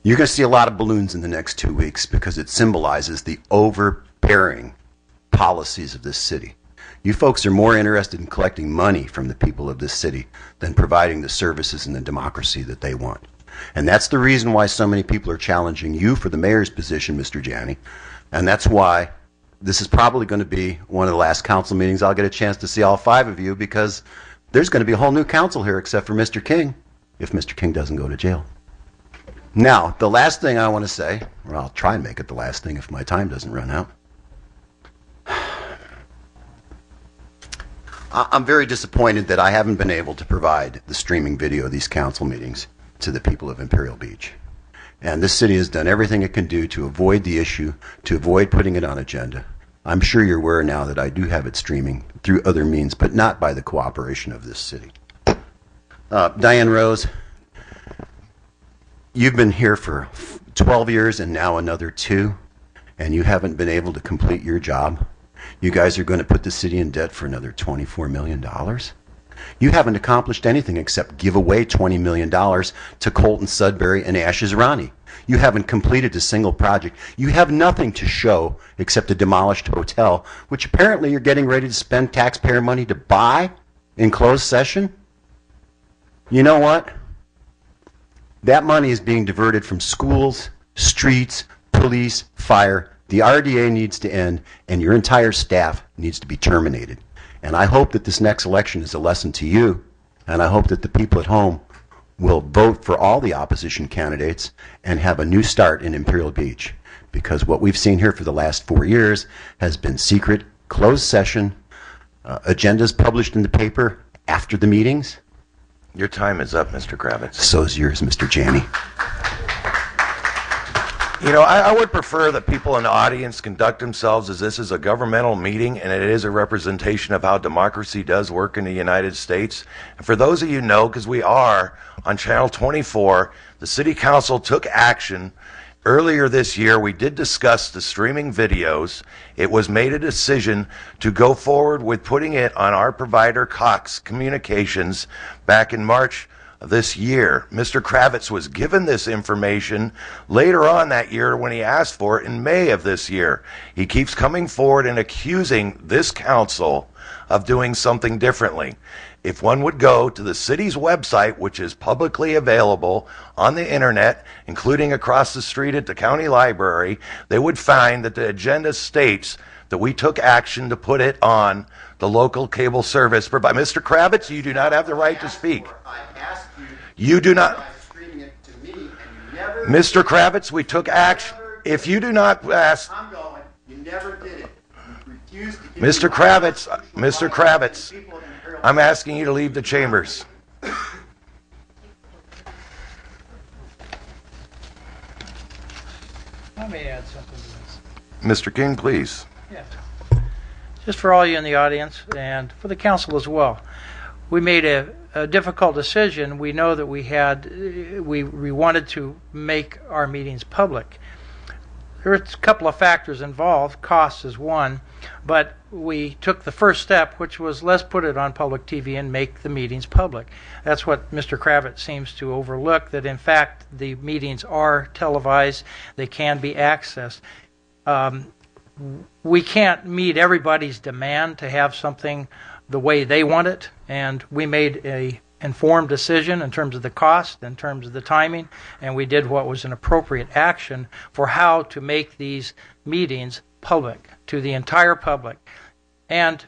You're going to see a lot of balloons in the next 2 weeks because it symbolizes the overbearing policies of this city. You folks are more interested in collecting money from the people of this city than providing the services and the democracy that they want. And that's the reason why so many people are challenging you for the mayor's position, Mr. Janney. And that's why this is probably going to be one of the last council meetings I'll get a chance to see all 5 of you, because there's going to be a whole new council here except for Mr. King, if Mr. King doesn't go to jail. Now, the last thing I want to say, or I'll try and make it the last thing if my time doesn't run out. I'm very disappointed that I haven't been able to provide the streaming video of these council meetings to the people of Imperial Beach. And this city has done everything it can do to avoid the issue, to avoid putting it on agenda. I'm sure you're aware now that I do have it streaming through other means, but not by the cooperation of this city. Diane Rose, you've been here for 12 years and now another 2, and you haven't been able to complete your job. You guys are going to put the city in debt for another $24 million. You haven't accomplished anything except give away $20 million to Colton Sudbury and Ashes Ronnie. You haven't completed a single project. You have nothing to show except a demolished hotel, which apparently you're getting ready to spend taxpayer money to buy in closed session. You know what? That money is being diverted from schools, streets, police, fire. The RDA needs to end, and your entire staff needs to be terminated. And I hope that this next election is a lesson to you, and I hope that the people at home will vote for all the opposition candidates and have a new start in Imperial Beach. Because what we've seen here for the last 4 years has been secret, closed session, agendas published in the paper after the meetings. Your time is up, Mr. Kravitz. So's yours, Mr. Janney. You know, I would prefer that people in the audience conduct themselves as this is a governmental meeting and it is a representation of how democracy does work in the United States. And for those of you who know, because we are on Channel 24, the City Council took action. Earlier this year, we did discuss the streaming videos. It was made a decision to go forward with putting it on our provider, Cox Communications, back in March of this year. Mr. Kravitz was given this information later on that year when he asked for it in May of this year. He keeps coming forward and accusing this council of doing something differently. If one would go to the city's website, which is publicly available on the internet, including across the street at the county library, they would find that the agenda states that we took action to put it on the local cable service. Mr. Kravitz, you do not have the right to speak. You do not. Mr. Kravitz, we took action. If you do not ask. I'm going. You never did it. You refused to give Mr. Kravitz, I'm asking you to leave the chambers. Let me add something to this. Mr. King, please. Yeah. Just for all you in the audience and for the council as well. We made a difficult decision. We know that we wanted to make our meetings public. There's a couple of factors involved. Cost is one, but we took the first step, which was let's put it on public TV and make the meetings public. That's what Mr. Kravitz seems to overlook, that in fact the meetings are televised, they can be accessed. We can't meet everybody's demand to have something the way they want it, and we made a informed decision in terms of the cost, in terms of the timing, and we did what was an appropriate action for how to make these meetings public to the entire public. And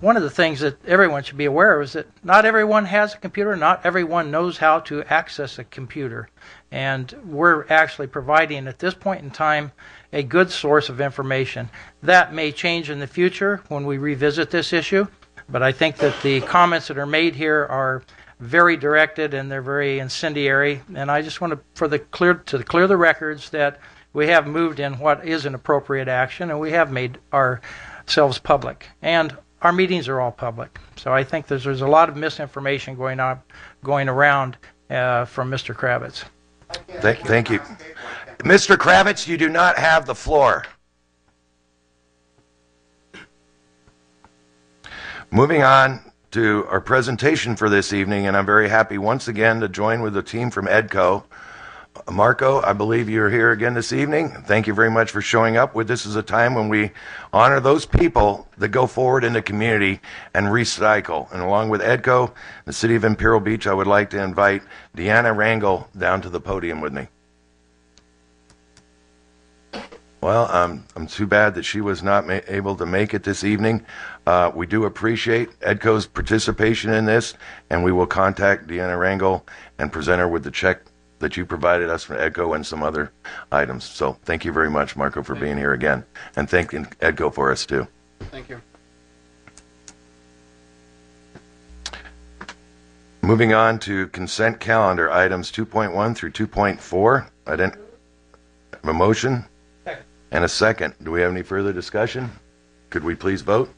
one of the things that everyone should be aware of is that not everyone has a computer, not everyone knows how to access a computer, and we're actually providing at this point in time a good source of information. That may change in the future when we revisit this issue, but I think that the comments that are made here are very directed and they're very incendiary. And I just want to clear the records that we have moved in what is an appropriate action, and we have made ourselves public. And our meetings are all public. So I think there's a lot of misinformation going around from Mr. Kravitz. Thank you. Mr. Kravitz, you do not have the floor. Moving on to our presentation for this evening, and I'm very happy once again to join with the team from EDCO. Marco, I believe you're here again this evening. Thank you very much for showing up. This is a time when we honor those people that go forward in the community and recycle. And along with EDCO, the City of Imperial Beach, I would like to invite Deanna Rangel down to the podium with me. Well, I'm too bad that she was not able to make it this evening. We do appreciate EDCO's participation in this, and we will contact Deanna Rangel and present her with the check that you provided us from EDCO and some other items. So thank you very much, Marco, for being here again. And thank EDCO for us, too. Thank you. Moving on to consent calendar, items 2.1 through 2.4. I didn't have a motion and a second. Do we have any further discussion? Could we please vote?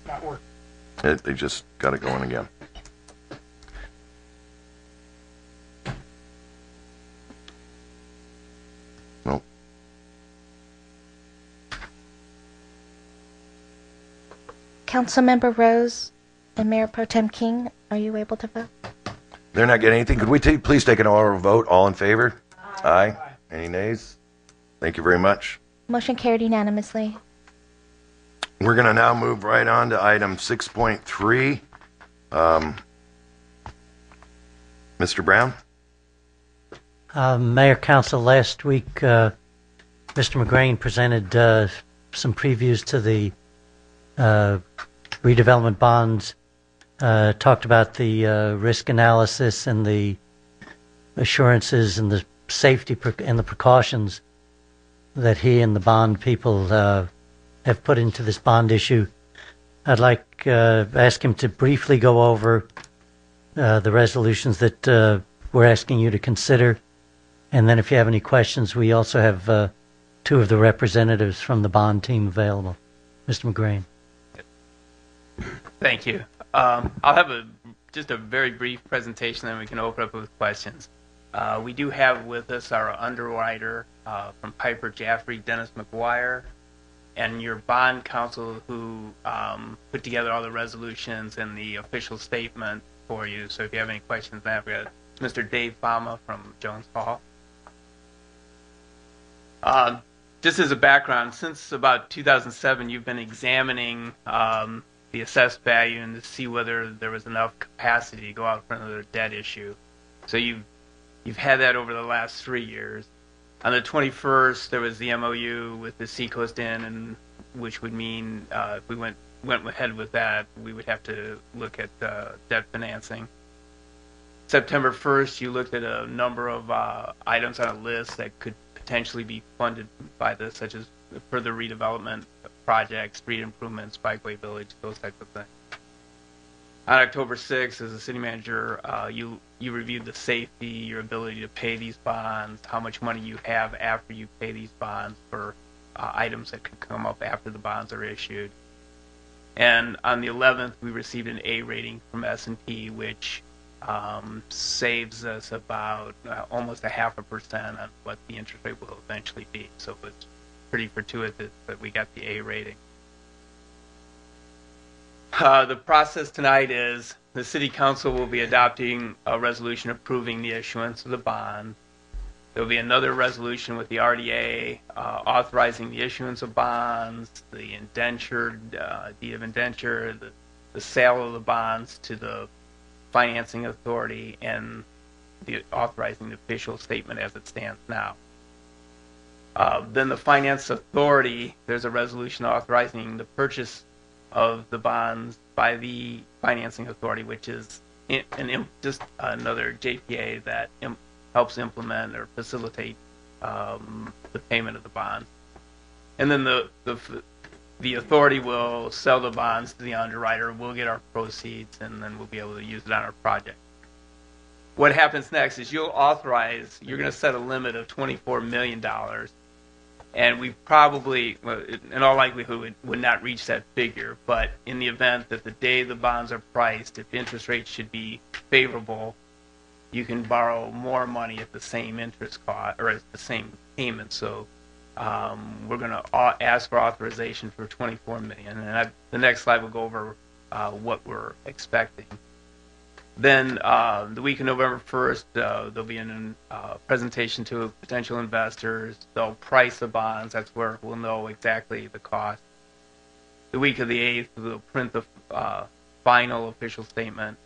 Not working. They just got it going again. Nope. Councilmember Rose and Mayor Pro Tem King, are you able to vote? They're not getting anything. Could we please take an oral vote? All in favor? Aye. Any nays? Thank you very much. Motion carried unanimously. We're going to now move right on to item 6.3. Mr. Brown? Mayor, Council, last week, Mr. McGrain presented some previews to the redevelopment bonds, talked about the risk analysis and the assurances and the safety and the precautions that he and the bond people have put into this bond issue. I'd like ask him to briefly go over the resolutions that we're asking you to consider. And then if you have any questions, we also have two of the representatives from the bond team available. Mr. McGrain. Thank you. I'll have just a very brief presentation, then we can open up with questions. We do have with us our underwriter from Piper Jaffray, Dennis McGuire, and your bond counsel who put together all the resolutions and the official statement for you. So if you have any questions, we have Mr. Dave Fama from Jones Hall. Just as a background, since about 2007, you've been examining the assessed value and to see whether there was enough capacity to go out for another debt issue. So you've had that over the last 3 years. On the 21st, there was the MOU with the Seacoast Inn, and which would mean if we went ahead with that, we would have to look at debt financing. September 1st, you looked at a number of items on a list that could potentially be funded by this, such as further redevelopment projects, street improvements, bikeway village, those types of things. On October 6th, as a city manager, you reviewed the safety, your ability to pay these bonds, how much money you have after you pay these bonds for items that could come up after the bonds are issued. And on the 11th, we received an A rating from S&P, which saves us about almost 0.5% on what the interest rate will eventually be. So it's pretty fortuitous that we got the A rating. The process tonight is the City Council will be adopting a resolution approving the issuance of the bond. There will be another resolution with the RDA authorizing the issuance of bonds, the indentured, deed of indenture, the sale of the bonds to the financing authority, and authorizing the official statement as it stands now. Then the finance authority, there's a resolution authorizing the purchase of the bonds by the financing authority, which is just another JPA that helps implement or facilitate the payment of the bonds. And then the authority will sell the bonds to the underwriter. We'll get our proceeds, and then we'll be able to use it on our project. What happens next is you're going to set a limit of $24 million. And we probably, in all likelihood, would not reach that figure. But in the event that the day the bonds are priced, if interest rates should be favorable, you can borrow more money at the same interest cost or at the same payment. So we're going to ask for authorization for $24 million. And the next slide will go over what we're expecting. Then the week of November 1st, there'll be a presentation to potential investors. They'll price the bonds. That's where we'll know exactly the cost. The week of the 8th, we'll print the final official statement.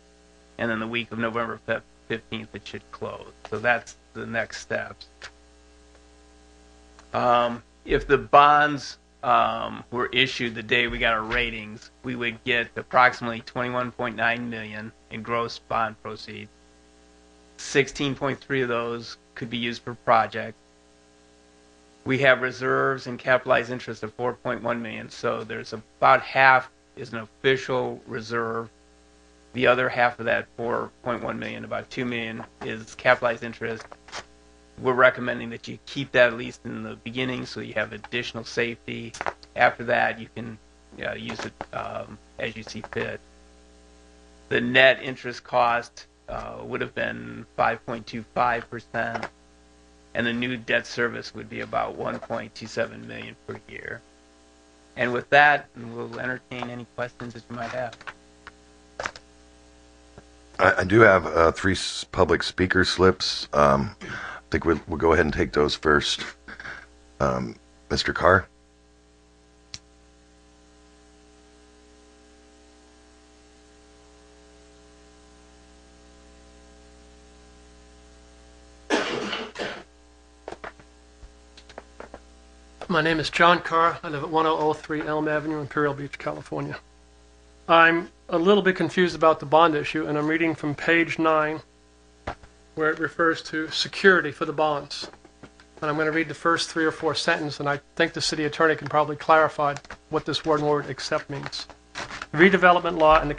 And then the week of November 15th, it should close. So that's the next steps. If the bonds were issued the day we got our ratings, we would get approximately $21.9 million in gross bond proceeds. 16.3 of those could be used for projects. We have reserves and capitalized interest of $4.1 million, so there's about half is an official reserve. The other half of that $4.1 million, about $2 million, is capitalized interest. We're recommending that you keep that at least in the beginning so you have additional safety. After that, you can use it as you see fit. The net interest cost would have been 5.25%, and the new debt service would be about $1.27 million per year. And with that, we'll entertain any questions that you might have. I do have 3 public speaker slips. I think we'll go ahead and take those first. Mr. Carr? My name is John Carr. I live at 1003 Elm Avenue, Imperial Beach, California. I'm a little bit confused about the bond issue, and I'm reading from page 9, where it refers to security for the bonds. And I'm going to read the first 3 or 4 sentences, and I think the city attorney can probably clarify what this one word "except" means. Redevelopment law and the